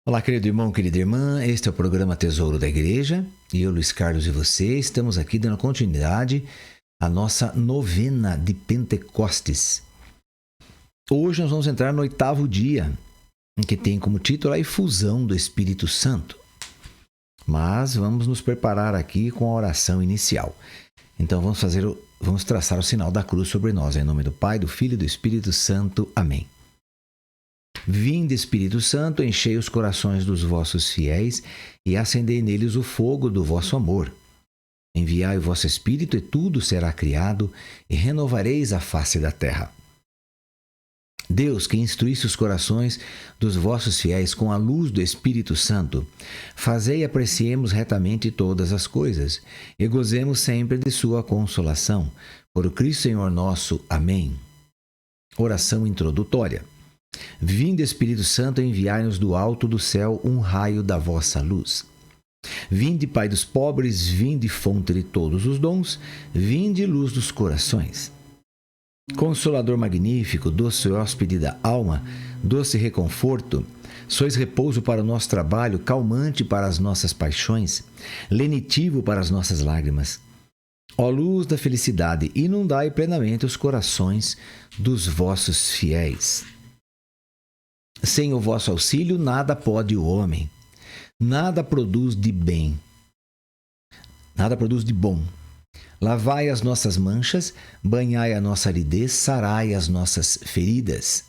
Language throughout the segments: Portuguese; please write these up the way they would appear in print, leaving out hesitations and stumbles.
Olá, querido irmão, querida irmã, este é o programa Tesouro da Igreja e eu, Luiz Carlos, e você estamos aqui dando continuidade à nossa novena de Pentecostes. Hoje nós vamos entrar no 8º dia, em que tem como título a efusão do Espírito Santo. Mas vamos nos preparar aqui com a oração inicial. Então vamos traçar o sinal da cruz sobre nós, em nome do Pai, do Filho e do Espírito Santo. Amém. Vinde, Espírito Santo, enchei os corações dos vossos fiéis e acendei neles o fogo do vosso amor. Enviai o vosso Espírito e tudo será criado e renovareis a face da terra. Deus, que instruísse os corações dos vossos fiéis com a luz do Espírito Santo, fazei apreciemos retamente todas as coisas e gozemos sempre de sua consolação. Por Cristo Senhor nosso. Amém. Oração introdutória. Vinde, Espírito Santo, enviai-nos do alto do céu um raio da vossa luz. Vinde, Pai dos pobres, vinde, fonte de todos os dons, vinde, luz dos corações. Consolador magnífico, doce hóspede da alma, doce reconforto, sois repouso para o nosso trabalho, calmante para as nossas paixões, lenitivo para as nossas lágrimas. Ó luz da felicidade, inundai plenamente os corações dos vossos fiéis. Sem o vosso auxílio, nada pode o homem, nada produz de bem, nada produz de bom. Lavai as nossas manchas, banhai a nossa aridez, sarai as nossas feridas.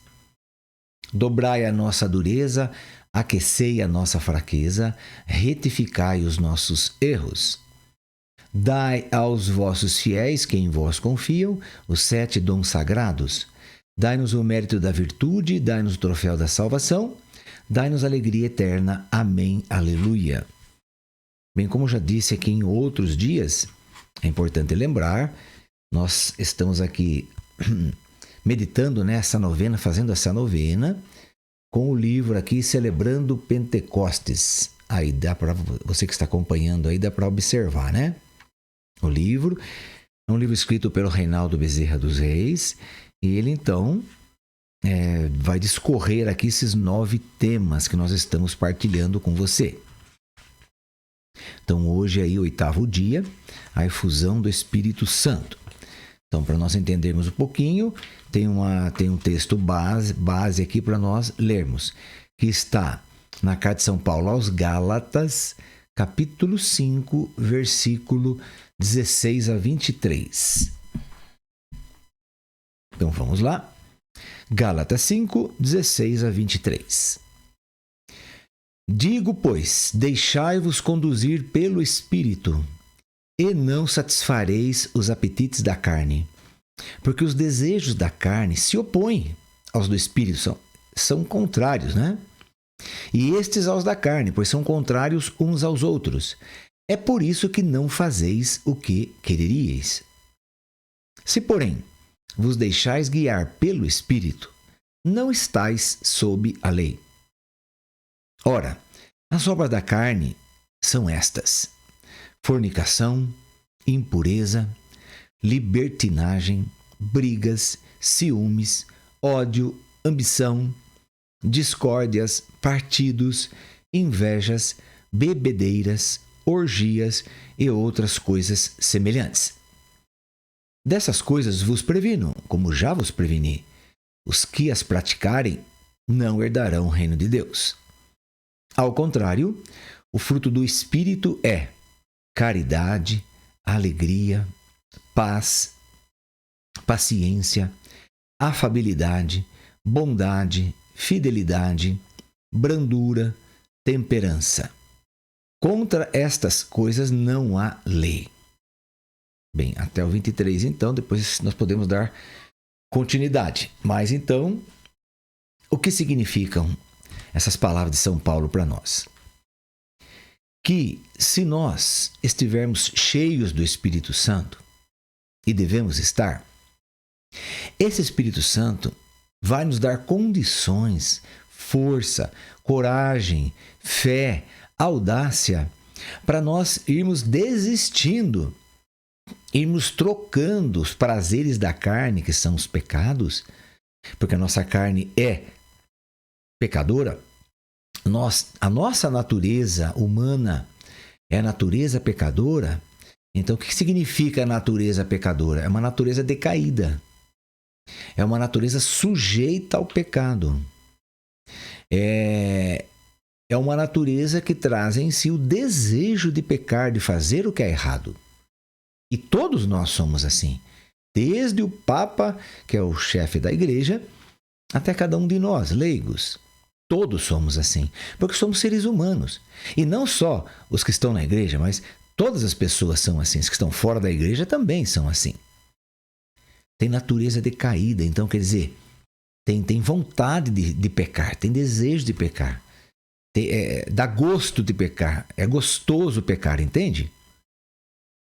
Dobrai a nossa dureza, aquecei a nossa fraqueza, retificai os nossos erros. Dai aos vossos fiéis, que em vós confiam, os 7 dons sagrados. Dai-nos o mérito da virtude, dai-nos o troféu da salvação, dai-nos alegria eterna. Amém. Aleluia. Bem, como já disse aqui em outros dias, é importante lembrar, nós estamos aqui meditando nessa novena, fazendo essa novena, com o livro aqui, Celebrando Pentecostes. Aí dá para você que está acompanhando, aí dá para observar, né? O livro é um livro escrito pelo Reinaldo Bezerra dos Reis, e ele, então, vai discorrer aqui esses 9 temas que nós estamos partilhando com você. Então, hoje aí, 8º dia, a efusão do Espírito Santo. Então, para nós entendermos um pouquinho, tem um texto base aqui para nós lermos, que está na Carta de São Paulo aos Gálatas, capítulo 5, versículo 16 a 23. Então vamos lá. Gálatas 5, 16 a 23. Digo, pois, deixai-vos conduzir pelo Espírito, e não satisfareis os apetites da carne, porque os desejos da carne se opõem aos do Espírito, são contrários, né? E estes aos da carne, pois são contrários uns aos outros. É por isso que não fazeis o que quereríeis. Se, porém, vos deixais guiar pelo Espírito, não estais sob a lei. Ora, as obras da carne são estas: fornicação, impureza, libertinagem, brigas, ciúmes, ódio, ambição, discórdias, partidos, invejas, bebedeiras, orgias e outras coisas semelhantes. Dessas coisas vos previno, como já vos preveni. Os que as praticarem não herdarão o reino de Deus. Ao contrário, o fruto do Espírito é caridade, alegria, paz, paciência, afabilidade, bondade, fidelidade, brandura, temperança. Contra estas coisas não há lei. Bem, até o 23, então, depois nós podemos dar continuidade. Mas, então, o que significam essas palavras de São Paulo para nós? Que se nós estivermos cheios do Espírito Santo, e devemos estar, esse Espírito Santo vai nos dar condições, força, coragem, fé, audácia, para nós irmos desistindo, irmos trocando os prazeres da carne, que são os pecados, porque a nossa carne é pecadora, a nossa natureza humana é a natureza pecadora. Então, o que significa a natureza pecadora? É uma natureza decaída. É uma natureza sujeita ao pecado. É uma natureza que traz em si o desejo de pecar, de fazer o que é errado. E todos nós somos assim. Desde o Papa, que é o chefe da igreja, até cada um de nós, leigos. Todos somos assim, porque somos seres humanos. E não só os que estão na igreja, mas todas as pessoas são assim. Os que estão fora da igreja também são assim. Tem natureza decaída, então quer dizer, tem vontade de pecar, tem desejo de pecar. Dá gosto de pecar, é gostoso pecar, entende?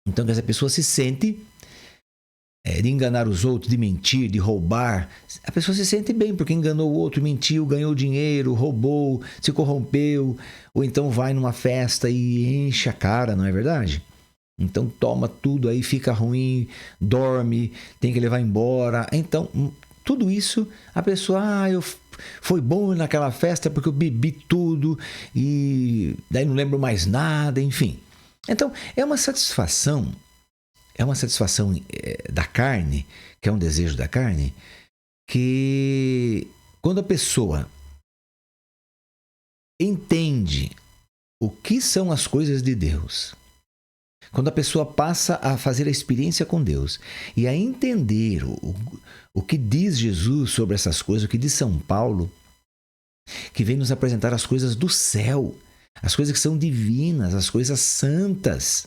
Então essa pessoa se sente de enganar os outros, de mentir, de roubar. A pessoa se sente bem porque enganou o outro, mentiu, ganhou dinheiro, roubou, se corrompeu, ou então vai numa festa e enche a cara, não é verdade? Então toma tudo aí, fica ruim, dorme, tem que levar embora. Então, tudo isso, a pessoa, foi bom naquela festa porque eu bebi tudo e daí não lembro mais nada, enfim. Então, é uma satisfação da carne, que é um desejo da carne, que quando a pessoa entende o que são as coisas de Deus, quando a pessoa passa a fazer a experiência com Deus e a entender o que diz Jesus sobre essas coisas, o que diz São Paulo, que vem nos apresentar as coisas do céu, as coisas que são divinas, as coisas santas,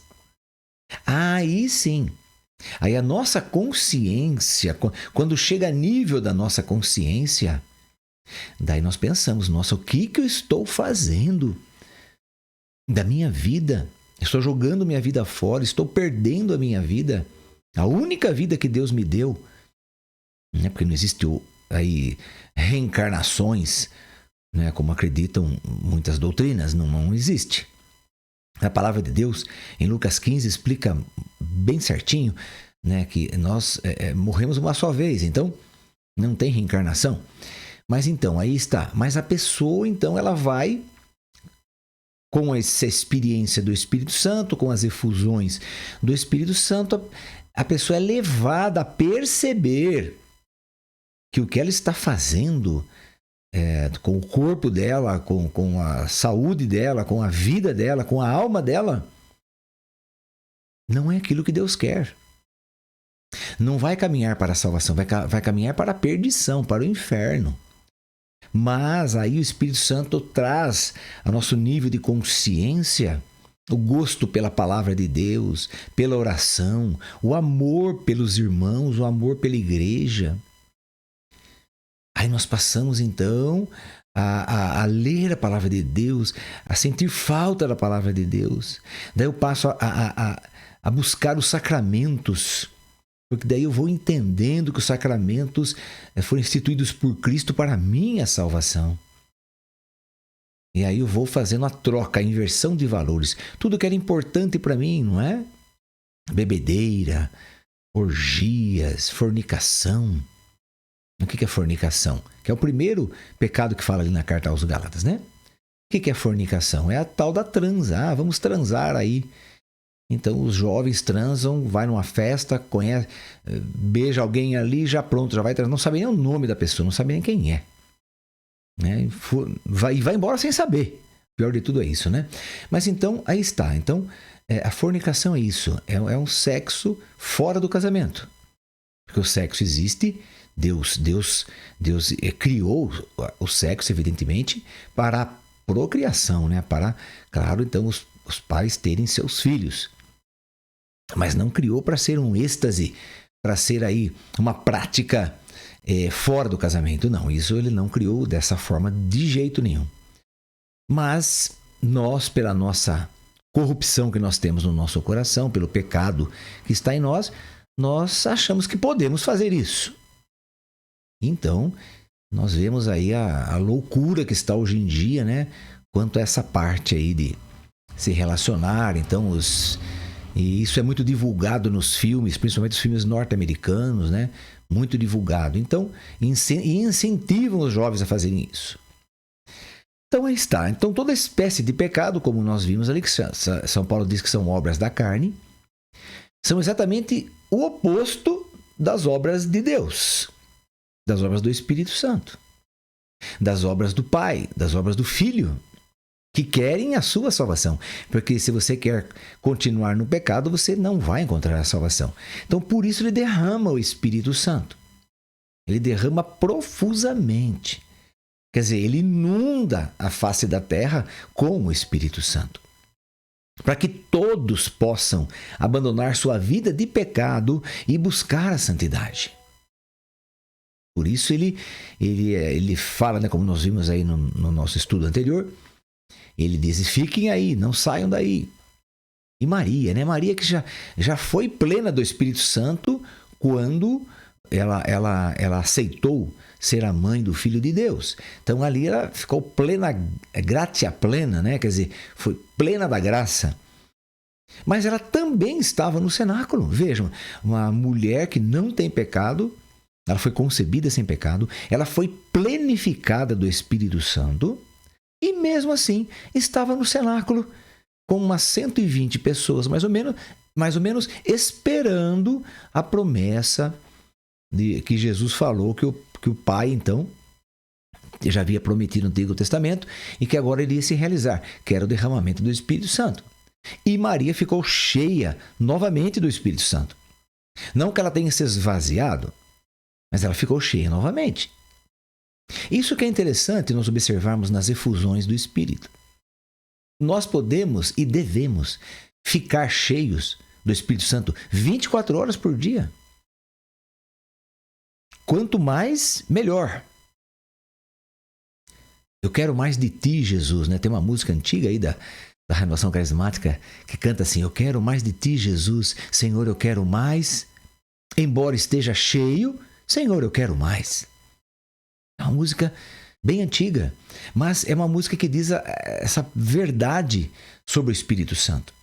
aí sim. Aí a nossa consciência, quando chega a nível da nossa consciência, daí nós pensamos, nossa, o que eu estou fazendo da minha vida? Estou jogando minha vida fora, estou perdendo a minha vida, a única vida que Deus me deu, né? Porque não existe aí reencarnações, né? Como acreditam muitas doutrinas, não existe. A palavra de Deus, em Lucas 15, explica bem certinho, né, que nós morremos uma só vez, então não tem reencarnação. Mas então, aí está. Mas a pessoa, então, ela vai, com essa experiência do Espírito Santo, com as efusões do Espírito Santo, a pessoa é levada a perceber que o que ela está fazendo com o corpo dela, com a saúde dela, com a vida dela, com a alma dela, não é aquilo que Deus quer. Não vai caminhar para a salvação, vai caminhar para a perdição, para o inferno. Mas aí o Espírito Santo traz ao nosso nível de consciência o gosto pela palavra de Deus, pela oração, o amor pelos irmãos, o amor pela igreja. Aí nós passamos então a ler a palavra de Deus, a sentir falta da palavra de Deus. Daí eu passo a buscar os sacramentos, porque daí eu vou entendendo que os sacramentos foram instituídos por Cristo para a minha salvação. E aí eu vou fazendo a troca, a inversão de valores. Tudo que era importante para mim, não é? Bebedeira, orgias, fornicação. O que é fornicação? Que é o primeiro pecado que fala ali na carta aos Gálatas, né? O que é fornicação? É a tal da transa. Vamos transar aí. Então os jovens transam, vai numa festa, conhece, beija alguém ali, já pronto, já vai transar. Não sabe nem o nome da pessoa, não sabe nem quem é. Né? Vai embora sem saber. Pior de tudo é isso, né? Mas então, aí está. Então, a fornicação é isso. É um sexo fora do casamento. Porque o sexo existe. Deus criou o sexo, evidentemente, para a procriação, né? Para, claro, então, os pais terem seus filhos. Mas não criou para ser um êxtase, para ser aí uma prática fora do casamento. Não, isso ele não criou dessa forma de jeito nenhum. Mas nós, pela nossa corrupção que nós temos no nosso coração, pelo pecado que está em nós achamos que podemos fazer isso. Então, nós vemos aí a loucura que está hoje em dia, né? Quanto a essa parte aí de se relacionar. Então, e isso é muito divulgado nos filmes, principalmente os filmes norte-americanos, né? Muito divulgado. Então, incentivam os jovens a fazerem isso. Então aí está. Então toda espécie de pecado, como nós vimos ali, que São Paulo diz que são obras da carne, são exatamente o oposto das obras de Deus, das obras do Espírito Santo, das obras do Pai, das obras do Filho, que querem a sua salvação. Porque se você quer continuar no pecado, você não vai encontrar a salvação. Então por isso ele derrama o Espírito Santo. Ele derrama profusamente. Quer dizer, ele inunda a face da terra com o Espírito Santo. Para que todos possam abandonar sua vida de pecado e buscar a santidade. Por isso ele fala, né, como nós vimos aí no nosso estudo anterior, ele diz, fiquem aí, não saiam daí. E Maria, né? Maria que já foi plena do Espírito Santo quando ela aceitou ser a mãe do Filho de Deus. Então ali ela ficou plena, gratia plena, né? Quer dizer, foi plena da graça. Mas ela também estava no cenáculo. Vejam, uma mulher que não tem pecado, ela foi concebida sem pecado, ela foi plenificada do Espírito Santo e mesmo assim estava no cenáculo com umas 120 pessoas, mais ou menos esperando a promessa que Jesus falou que o Pai, então, já havia prometido no Antigo Testamento e que agora iria se realizar, que era o derramamento do Espírito Santo. E Maria ficou cheia novamente do Espírito Santo. Não que ela tenha se esvaziado, mas ela ficou cheia novamente. Isso que é interessante nós observarmos nas efusões do Espírito. Nós podemos e devemos ficar cheios do Espírito Santo 24 horas por dia. Quanto mais, melhor. Eu quero mais de ti, Jesus, né? Tem uma música antiga aí da Renovação Carismática que canta assim, eu quero mais de ti, Jesus, Senhor, eu quero mais, embora esteja cheio, Senhor, eu quero mais. É uma música bem antiga, mas é uma música que diz essa verdade sobre o Espírito Santo.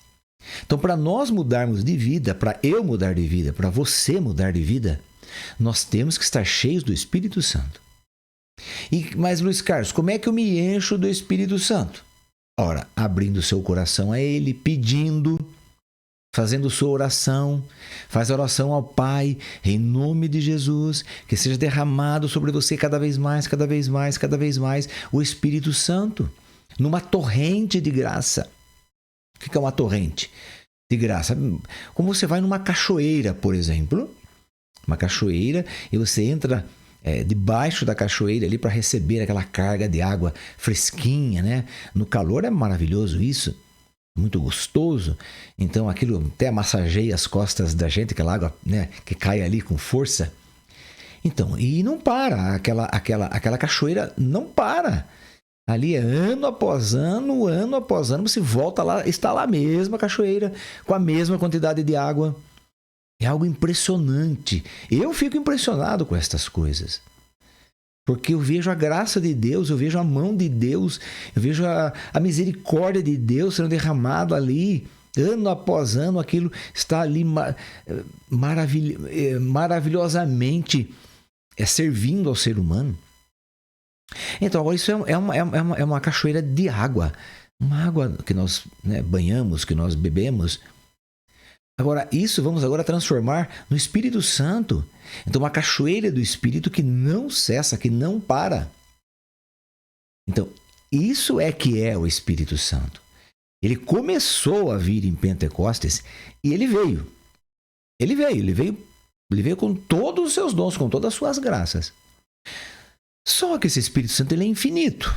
Então, para nós mudarmos de vida, para eu mudar de vida, para você mudar de vida, nós temos que estar cheios do Espírito Santo. Mas, Luiz Carlos, como é que eu me encho do Espírito Santo? Ora, abrindo seu coração a Ele, pedindo, fazendo sua oração, faz a oração ao Pai, em nome de Jesus, que seja derramado sobre você cada vez mais, cada vez mais, cada vez mais, o Espírito Santo, numa torrente de graça. O que é uma torrente de graça? Como você vai numa cachoeira, por exemplo, uma cachoeira, e você entra debaixo da cachoeira ali para receber aquela carga de água fresquinha, né? No calor é maravilhoso isso, muito gostoso. Então aquilo até massageia as costas da gente, aquela água, né, que cai ali com força. Então, e não para, aquela cachoeira não para. Ali é ano após ano, você volta lá, está lá a mesma cachoeira, com a mesma quantidade de água. É algo impressionante. Eu fico impressionado com estas coisas. Porque eu vejo a graça de Deus, eu vejo a mão de Deus, eu vejo a misericórdia de Deus sendo derramado ali. Ano após ano, aquilo está ali maravilhosamente servindo ao ser humano. Então, agora isso é uma cachoeira de água. Uma água que nós, né, banhamos, que nós bebemos. Agora, isso vamos agora transformar no Espírito Santo. Então, uma cachoeira do Espírito que não cessa, que não para. Então, isso é que é o Espírito Santo. Ele começou a vir em Pentecostes e ele veio. Ele veio com todos os seus dons, com todas as suas graças. Só que esse Espírito Santo ele é infinito.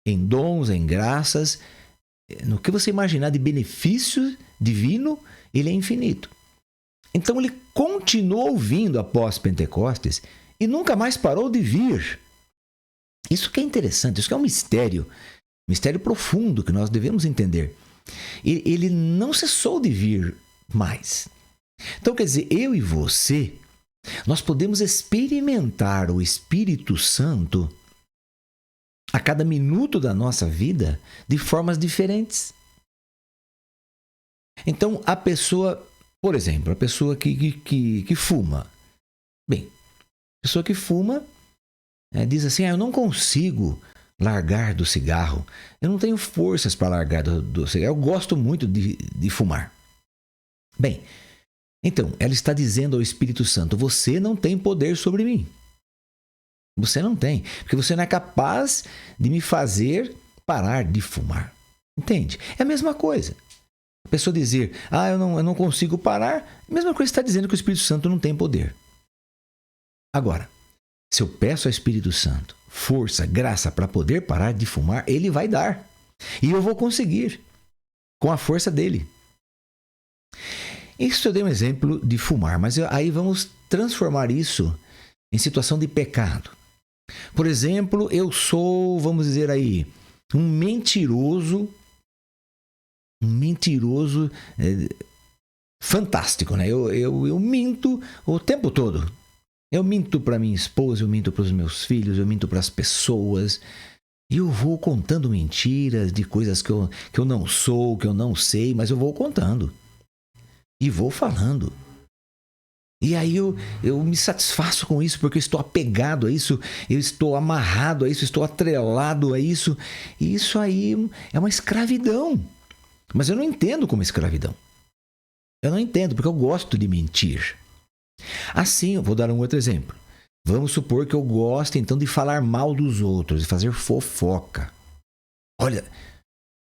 Em dons, em graças, no que você imaginar de benefício divino, ele é infinito. Então ele continuou vindo após Pentecostes e nunca mais parou de vir. Isso que é interessante, isso que é um mistério profundo que nós devemos entender. Ele não cessou de vir mais. Então quer dizer, eu e você, nós podemos experimentar o Espírito Santo a cada minuto da nossa vida de formas diferentes. Então, a pessoa, por exemplo, a pessoa que fuma. Bem, a pessoa que fuma diz assim, eu não consigo largar do cigarro. Eu não tenho forças para largar do cigarro. Eu gosto muito de fumar. Bem, então, ela está dizendo ao Espírito Santo: você não tem poder sobre mim. Você não tem, porque você não é capaz de me fazer parar de fumar. Entende? É a mesma coisa. A pessoa dizer: eu não consigo parar, a mesma coisa está dizendo que o Espírito Santo não tem poder. Agora, se eu peço ao Espírito Santo força, graça para poder parar de fumar, ele vai dar. E eu vou conseguir, com a força dele. Isso eu dei um exemplo de fumar, mas aí vamos transformar isso em situação de pecado. Por exemplo, eu sou, vamos dizer aí, um mentiroso fantástico, né? Eu minto o tempo todo. Eu minto para minha esposa, eu minto para os meus filhos, eu minto para as pessoas. E eu vou contando mentiras de coisas que eu não sou, que eu não sei, mas eu vou contando. E vou falando. E aí eu me satisfaço com isso, porque eu estou apegado a isso, eu estou amarrado a isso, estou atrelado a isso. E isso aí é uma escravidão. Mas eu não entendo como escravidão. Eu não entendo, porque eu gosto de mentir. Assim, eu vou dar um outro exemplo. Vamos supor que eu gosto, então, de falar mal dos outros, de fazer fofoca. Olha,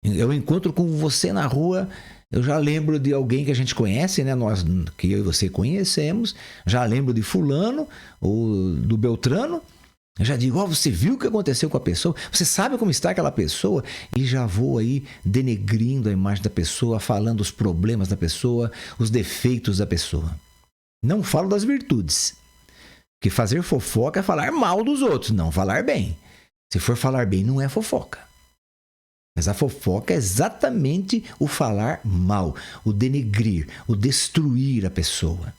eu encontro com você na rua, eu já lembro de alguém que a gente conhece, né? Que eu e você conhecemos. Já lembro de fulano ou do Beltrano. Eu já digo: você viu o que aconteceu com a pessoa? Você sabe como está aquela pessoa? E já vou aí denegrindo a imagem da pessoa, falando os problemas da pessoa, os defeitos da pessoa. Não falo das virtudes. Que fazer fofoca é falar mal dos outros, não falar bem. Se for falar bem, não é fofoca. Mas a fofoca é exatamente o falar mal, o denegrir, o destruir a pessoa.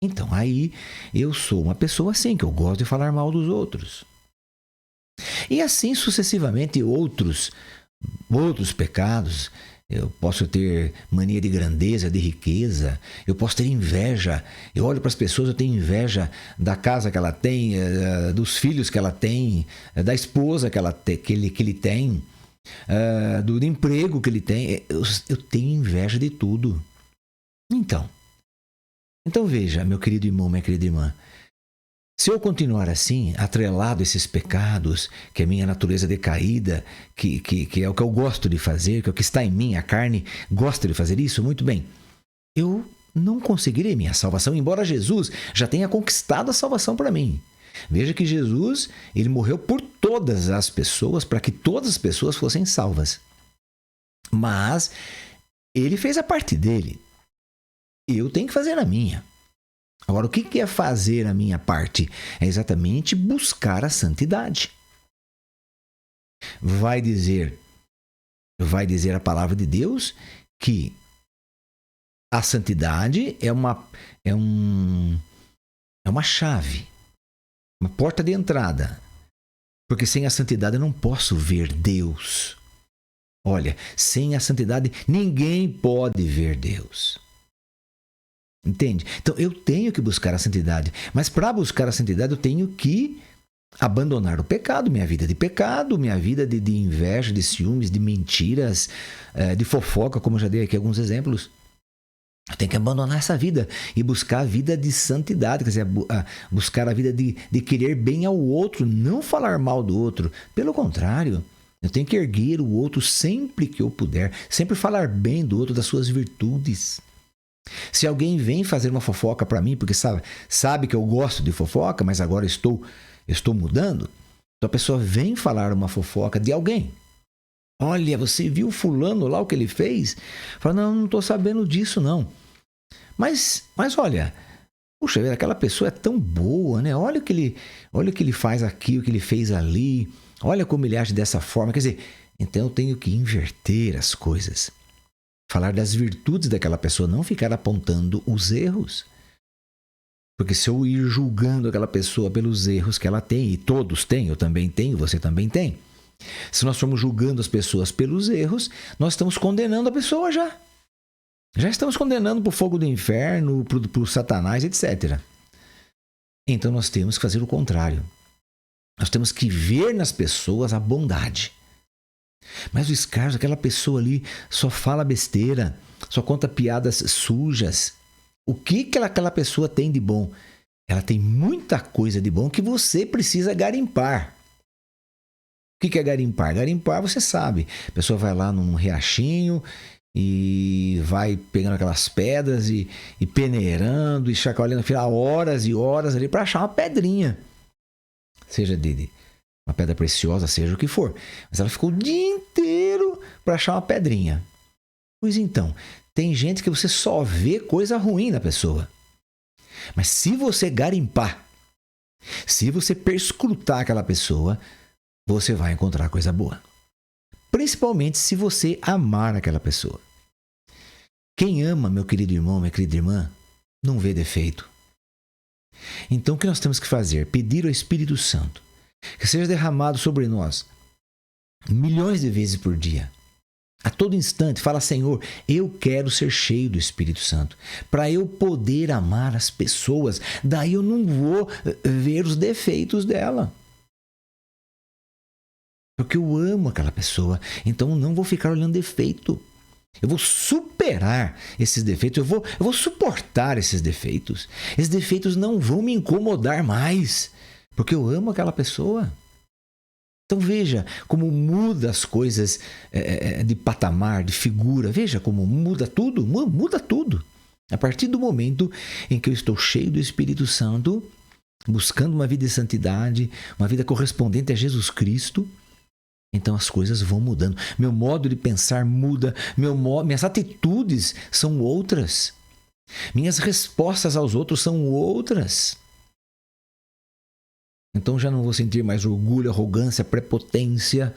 Então, aí eu sou uma pessoa assim, que eu gosto de falar mal dos outros. E assim sucessivamente outros pecados. Eu posso ter mania de grandeza, de riqueza. Eu posso ter inveja. Eu olho para as pessoas, eu tenho inveja da casa que ela tem, dos filhos que ela tem, da esposa que ele tem, do emprego que ele tem. Eu tenho inveja de tudo. Então veja, meu querido irmão, minha querida irmã. Se eu continuar assim, atrelado a esses pecados, que é a minha natureza decaída, que é o que eu gosto de fazer, que é o que está em mim, a carne gosta de fazer isso, muito bem. Eu não conseguirei minha salvação, embora Jesus já tenha conquistado a salvação para mim. Veja que Jesus, ele morreu por todas as pessoas, para que todas as pessoas fossem salvas. Mas ele fez a parte dele. Eu tenho que fazer a minha. Agora, o que é fazer a minha parte? É exatamente buscar a santidade. Vai dizer a palavra de Deus que a santidade é uma chave, uma porta de entrada. Porque sem a santidade eu não posso ver Deus. Olha, sem a santidade ninguém pode ver Deus. Entende? Então eu tenho que buscar a santidade. Mas para buscar a santidade eu tenho que abandonar o pecado, minha vida de pecado, minha vida de inveja, de ciúmes, de mentiras, de fofoca, como eu já dei aqui alguns exemplos. Eu tenho que abandonar essa vida e buscar a vida de santidade, quer dizer, buscar a vida de querer bem ao outro, não falar mal do outro. Pelo contrário, eu tenho que erguer o outro sempre que eu puder, sempre falar bem do outro, das suas virtudes. Se alguém vem fazer uma fofoca para mim, porque sabe que eu gosto de fofoca, mas agora estou mudando, então a pessoa vem falar uma fofoca de alguém. Olha, você viu fulano lá o que ele fez? Fala: não estou sabendo disso não. Mas olha, puxa, aquela pessoa é tão boa, né? Olha o que ele faz aqui, o que ele fez ali. Olha como ele age dessa forma. Quer dizer, então eu tenho que inverter as coisas. Falar das virtudes daquela pessoa, não ficar apontando os erros. Porque se eu ir julgando aquela pessoa pelos erros que ela tem, e todos têm, eu também tenho, você também tem. Se nós formos julgando as pessoas pelos erros, nós estamos condenando a pessoa já. Já estamos condenando para o fogo do inferno, para o Satanás, etc. Então nós temos que fazer o contrário. Nós temos que ver nas pessoas a bondade. Mas o Scarzo, aquela pessoa ali, só fala besteira, só conta piadas sujas. O que aquela pessoa tem de bom? Ela tem muita coisa de bom que você precisa garimpar. O que é garimpar? Garimpar, você sabe. A pessoa vai lá num riachinho e vai pegando aquelas pedras e peneirando e chacoalhando, ficar horas e horas ali para achar uma pedrinha. Seja de uma pedra preciosa, seja o que for. Mas ela ficou o dia inteiro para achar uma pedrinha. Pois então, tem gente que você só vê coisa ruim na pessoa. Mas se você garimpar, se você perscrutar aquela pessoa, você vai encontrar coisa boa. Principalmente se você amar aquela pessoa. Quem ama, meu querido irmão, minha querida irmã, não vê defeito. Então o que nós temos que fazer? Pedir ao Espírito Santo que seja derramado sobre nós milhões de vezes por dia. A todo instante, fala: Senhor, eu quero ser cheio do Espírito Santo para eu poder amar as pessoas. Daí eu não vou ver os defeitos dela. Porque eu amo aquela pessoa, então eu não vou ficar olhando defeito. Eu vou superar esses defeitos, eu vou suportar esses defeitos. Esses defeitos não vão me incomodar mais, porque eu amo aquela pessoa. Então veja como muda as coisas de patamar, de figura. Veja como muda tudo, muda tudo. A partir do momento em que eu estou cheio do Espírito Santo, buscando uma vida de santidade, uma vida correspondente a Jesus Cristo, então as coisas vão mudando. Meu modo de pensar muda, minhas atitudes são outras. Minhas respostas aos outros são outras. Então já não vou sentir mais orgulho, arrogância, prepotência.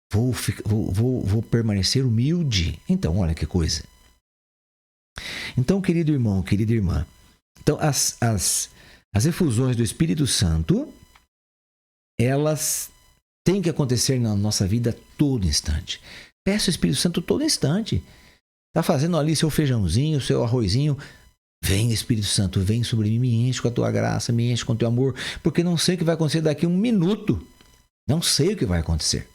Vou permanecer humilde. Então, olha que coisa. Então, querido irmão, querida irmã, então as efusões do Espírito Santo, elas têm que acontecer na nossa vida a todo instante. Peça o Espírito Santo todo instante. Está fazendo ali seu feijãozinho, seu arrozinho. Vem, Espírito Santo, vem sobre mim, me enche com a tua graça, me enche com o teu amor, porque não sei o que vai acontecer daqui a um minuto. Não sei o que vai acontecer.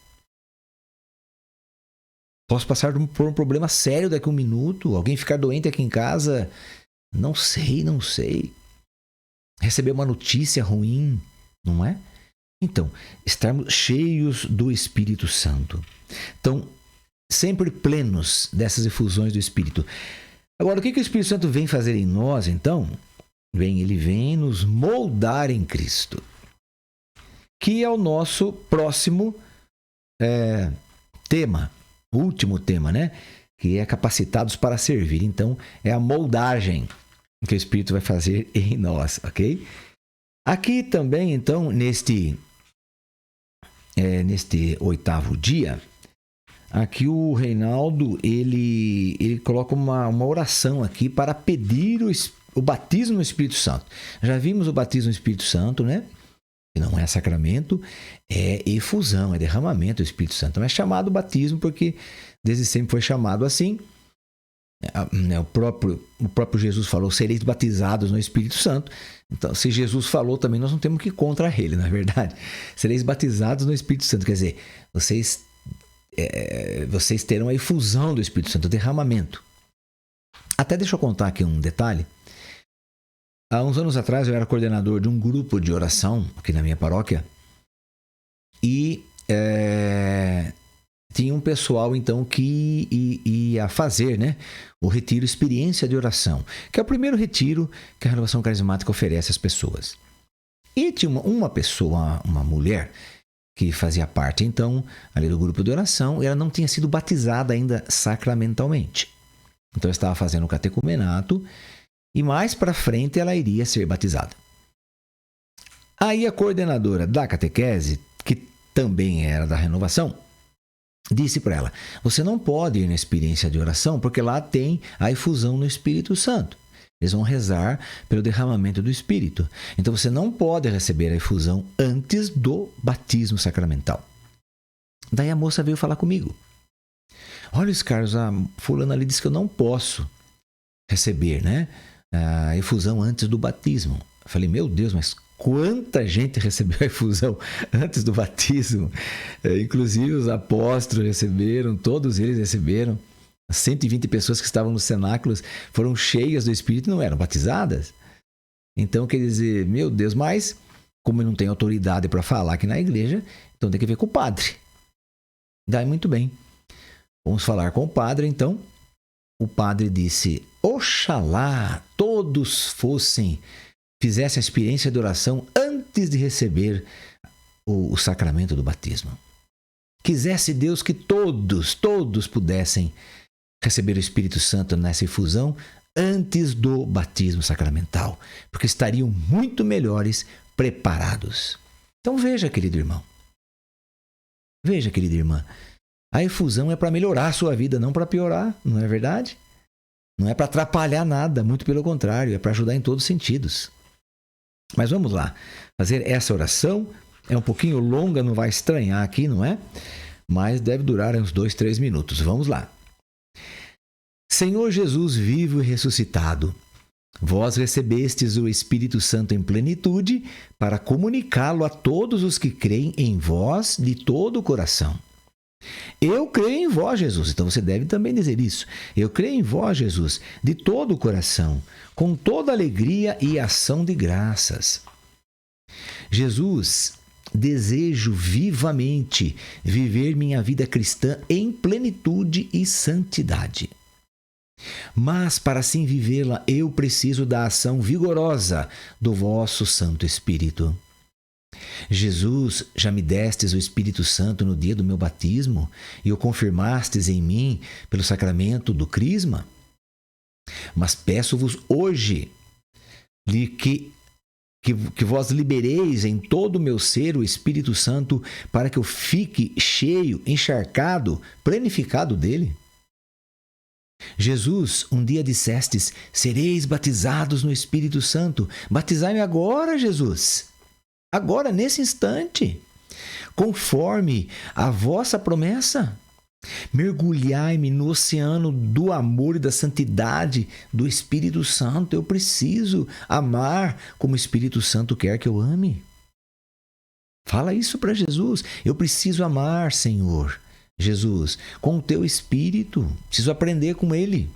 Posso passar por um problema sério daqui a um minuto, alguém ficar doente aqui em casa. Não sei. Receber uma notícia ruim, não é? Então, estarmos cheios do Espírito Santo. Então, sempre plenos dessas efusões do Espírito. Agora, o que o Espírito Santo vem fazer em nós, então? Ele vem nos moldar em Cristo. Que é o nosso próximo tema, último tema, né? Que é capacitados para servir. Então, é a moldagem que o Espírito vai fazer em nós, ok? Aqui também, então, neste 8º dia, aqui o Reinaldo, ele coloca uma oração aqui para pedir o batismo no Espírito Santo. Já vimos o batismo no Espírito Santo, né? Que não é sacramento, é efusão, é derramamento do Espírito Santo. Não é chamado batismo porque desde sempre foi chamado assim. O próprio Jesus falou: sereis batizados no Espírito Santo. Então, se Jesus falou, também nós não temos que ir contra ele, na verdade. Sereis batizados no Espírito Santo. Quer dizer, vocês terão a efusão do Espírito Santo, o derramamento. Até deixa eu contar aqui um detalhe. Há uns anos atrás eu era coordenador de um grupo de oração aqui na minha paróquia e tinha um pessoal então que ia fazer, né, o retiro Experiência de Oração, que é o primeiro retiro que a Renovação Carismática oferece às pessoas. E tinha uma pessoa, uma mulher, que fazia parte então ali do grupo de oração, e ela não tinha sido batizada ainda sacramentalmente. Então eu estava fazendo o catecumenato e mais para frente ela iria ser batizada. Aí a coordenadora da catequese, que também era da renovação, disse para ela: você não pode ir na experiência de oração porque lá tem a efusão no Espírito Santo. Eles vão rezar pelo derramamento do Espírito. Então você não pode receber a efusão antes do batismo sacramental. Daí a moça veio falar comigo: olha, Carlos, a fulana ali disse que eu não posso receber, né, a efusão antes do batismo. Eu falei: meu Deus, mas quanta gente recebeu a efusão antes do batismo. Inclusive os apóstolos receberam, todos eles receberam. As 120 pessoas que estavam nos cenáculos foram cheias do Espírito e não eram batizadas. Então, quer dizer, meu Deus, mas como eu não tenho autoridade para falar aqui na igreja, então tem que ver com o padre. Daí, muito bem. Vamos falar com o padre, então. O padre disse: oxalá todos fizessem a experiência de oração antes de receber o sacramento do batismo. Quisesse Deus que todos pudessem receber o Espírito Santo nessa efusão antes do batismo sacramental, porque estariam muito melhores preparados. Então veja, querido irmão. Veja, querida irmã. A efusão é para melhorar a sua vida, não para piorar, não é verdade? Não é para atrapalhar nada, muito pelo contrário, é para ajudar em todos os sentidos. Mas vamos lá, fazer essa oração. É um pouquinho longa, não vai estranhar aqui, não é? Mas deve durar uns 2-3 minutos. Vamos lá. Senhor Jesus vivo e ressuscitado, vós recebestes o Espírito Santo em plenitude para comunicá-lo a todos os que creem em vós de todo o coração. Eu creio em vós, Jesus. Então você deve também dizer isso. Eu creio em vós, Jesus, de todo o coração, com toda alegria e ação de graças. Jesus, desejo vivamente viver minha vida cristã em plenitude e santidade. Mas para assim vivê-la, eu preciso da ação vigorosa do vosso Santo Espírito. Jesus, já me destes o Espírito Santo no dia do meu batismo e o confirmastes em mim pelo sacramento do crisma. Mas peço-vos hoje que vós libereis em todo o meu ser o Espírito Santo para que eu fique cheio, encharcado, plenificado dele. Jesus, um dia dissestes: sereis batizados no Espírito Santo. Batizai-me agora, Jesus. Agora, nesse instante, conforme a vossa promessa. Mergulhai-me no oceano do amor e da santidade do Espírito Santo. Eu preciso amar como o Espírito Santo quer que eu ame. Fala isso para Jesus. Eu preciso amar, Senhor Jesus, com o teu Espírito. Preciso aprender com Ele.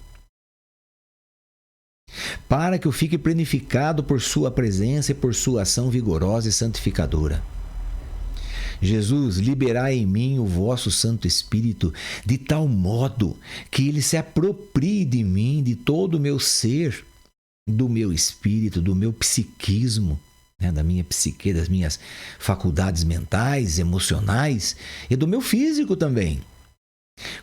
Para que eu fique plenificado por sua presença e por sua ação vigorosa e santificadora. Jesus, liberai em mim o vosso Santo Espírito, de tal modo que ele se aproprie de mim, de todo o meu ser, do meu espírito, do meu psiquismo, da minha psique, das minhas faculdades mentais, emocionais e do meu físico também.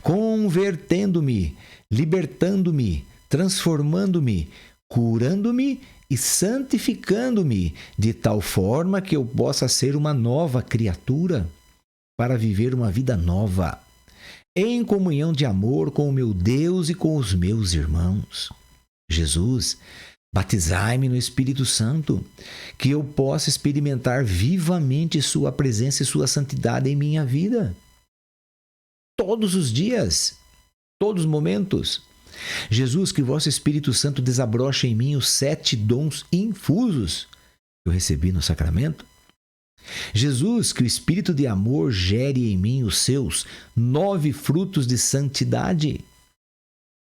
Convertendo-me, libertando-me, transformando-me, curando-me e santificando-me de tal forma que eu possa ser uma nova criatura para viver uma vida nova, em comunhão de amor com o meu Deus e com os meus irmãos. Jesus, batizai-me no Espírito Santo, que eu possa experimentar vivamente sua presença e sua santidade em minha vida. Todos os dias, todos os momentos. Jesus, que vosso Espírito Santo desabroche em mim os 7 dons infusos que eu recebi no sacramento. Jesus, que o Espírito de amor gere em mim os seus 9 frutos de santidade.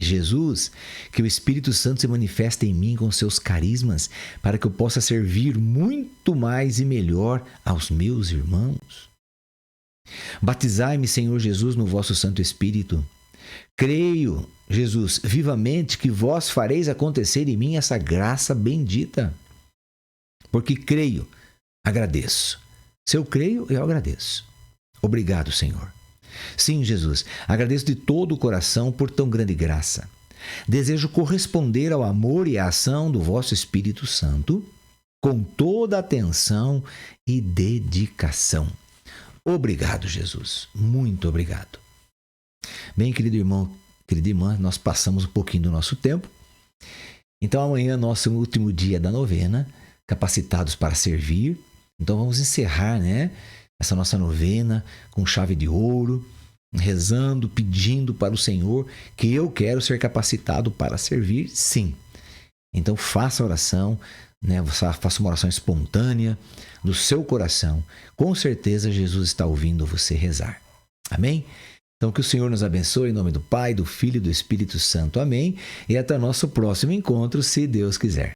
Jesus, que o Espírito Santo se manifeste em mim com seus carismas para que eu possa servir muito mais e melhor aos meus irmãos. Batizai-me, Senhor Jesus, no vosso Santo Espírito. Creio, Jesus, vivamente que vós fareis acontecer em mim essa graça bendita. Porque creio, agradeço. Se eu creio, eu agradeço. Obrigado, Senhor. Sim, Jesus, agradeço de todo o coração por tão grande graça. Desejo corresponder ao amor e à ação do vosso Espírito Santo com toda atenção e dedicação. Obrigado, Jesus. Muito obrigado. Bem, querido irmão, querida irmã, nós passamos um pouquinho do nosso tempo. Então, amanhã, nosso último dia da novena, capacitados para servir. Então, vamos encerrar, essa nossa novena com chave de ouro, rezando, pedindo para o Senhor que eu quero ser capacitado para servir, sim. Então faça a oração, né? Faça uma oração espontânea do seu coração. Com certeza Jesus está ouvindo você rezar. Amém? Então que o Senhor nos abençoe em nome do Pai, do Filho e do Espírito Santo. Amém? E até nosso próximo encontro, se Deus quiser.